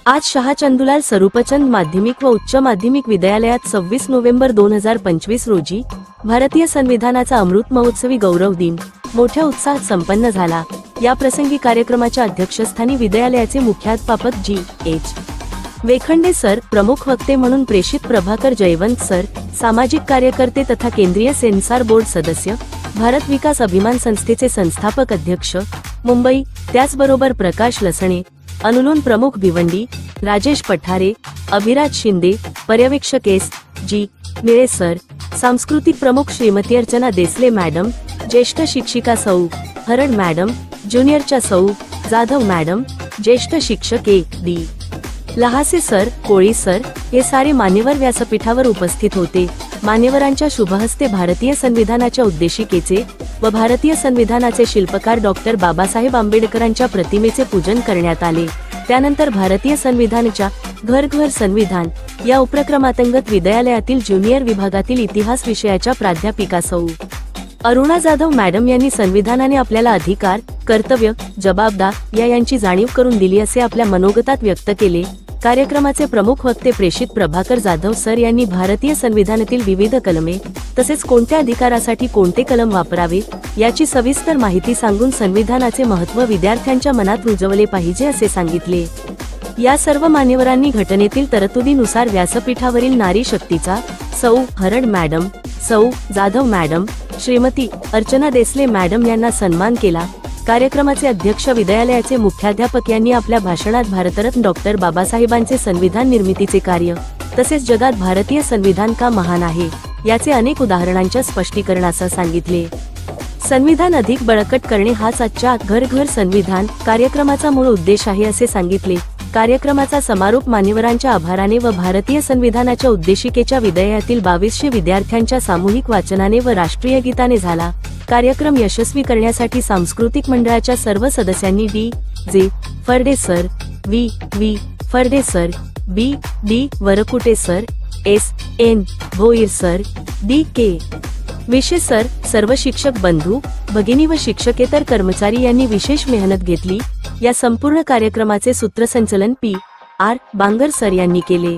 आज शहाचंदुलाल स्वरूपचंद माध्यमिक व उच्च माध्यमिक विद्यालयात 26 नोव्हेंबर 2025 रोजी भारतीय संविधानाचा अमृत महोत्सवी गौरव दिन मोठ्या उत्साहात संपन्न झाला। या प्रसंगी कार्यक्रमाच्या अध्यक्षस्थानी विद्यालयाचे मुख्याध्यापक जी.एच. वेखंडे सर, प्रमुख वक्ते म्हणून प्रेषित प्रभाकर जयवंत सर, सामाजिक कार्यकर्ते तथा केंद्रीय सेन्सॉर बोर्ड सदस्य, भारत विकास अभिमान संस्थेचे संस्थापक अध्यक्ष मुंबई, त्याचबरोबर प्रकाश लसणे, अनुलोम प्रमुख भिवंडी, राजेश पठारे, अभिराज शिंदे, पर्यवेक्षक एस.जी. निळे सर, सांस्कृतिक प्रमुख श्रीमती अर्चना देसले मॅडम, ज्येष्ठ शिक्षिका सौ हरड मॅडम, ज्युनियरच्या सौ जाधव मॅडम, ज्येष्ठ शिक्षक ए.डी. लहासे सर, कोळी सर हे सारे मान्यवर व्यासपीठावर उपस्थित होते। मान्यवरांच्या शुभहस्ते भारतीय संविधानाच्या उद्देशिकेचे व भारतीय संविधानाचे शिल्पकार डॉक्टर बाबासाहेब आंबेडकरांच्या प्रतिमेचे पूजन करण्यात आले। त्यानंतर भारतीय संविधानाच्या घर घर संविधान या उपक्रमांतर्गत विद्यालयातील ज्युनियर विभागातील इतिहास विषयाच्या प्राध्यापिका सौ अरुणा जाधव मॅडम यांनी संविधानाने आपल्याला अधिकार, कर्तव्य, जबाबदार यांची जाणीव करून दिली असे आपल्या मनोगतात व्यक्त केले। कार्यक्रमाचे प्रमुख वक्ते प्रेषित प्रभाकर जाधव सर यांनी भारतीय संविधानातील विविध कलमे तसेच कोणत्या अधिकारासाठी कोणते कलम वापरावे याची सविस्तर माहिती सांगून संविधानाचे महत्त्व विद्यार्थ्यांच्या मनात रुजवले पाहिजे असे सांगितले। या सर्व मान्यवरांनी घटनेतील तरतुदीनुसार व्यासपीठावरील नारी शक्तीचा सौ हरड मॅडम, सौ जाधव मॅडम, श्रीमती अर्चना देसले मॅडम यांना सन्मान केला। कार्यक्रमाचे अध्यक्ष विद्यालयाचे मुख्याध्यापक यांनी आपल्या भाषणात भारतरत्न डॉक्टर बाबासाहेबांचे संविधान निर्मितीचे कार्य तसेच जगात भारतीय संविधान का महान आहे याचे अनेक उदाहरणांच्या स्पष्टीकरणासह सांगितले। संविधान अधिक बळकट करणे हाच आजच्या घर घर संविधान कार्यक्रमाचा मूळ उद्देश आहे असे सांगितले। कार्यक्रमाचा समारोप मान्यवरांच्या आभाराने व भारतीय संविधानाच्या उद्देशिकेच्या विद्यालयातील 2200 विद्यार्थ्यांच्या सामूहिक वाचनाने व राष्ट्रीय गीताने झाला। कार्यक्रम यशस्वी करण्यासाठी सांस्कृतिक मंडळाच्या सर्व सदस्यांनी DJ. फर्डे sir, V. फर्डे sir, BD. Varkute sir, SN. Bhoir sir, DK. विशे सर, सर्व शिक्षक बंधू भगिनी व शिक्षकेतर कर्मचारी यांनी विशेष मेहनत घेतली। या संपूर्ण कार्यक्रमाचे सूत्रसंचालन पी.आर. बांगर सर यांनी केले।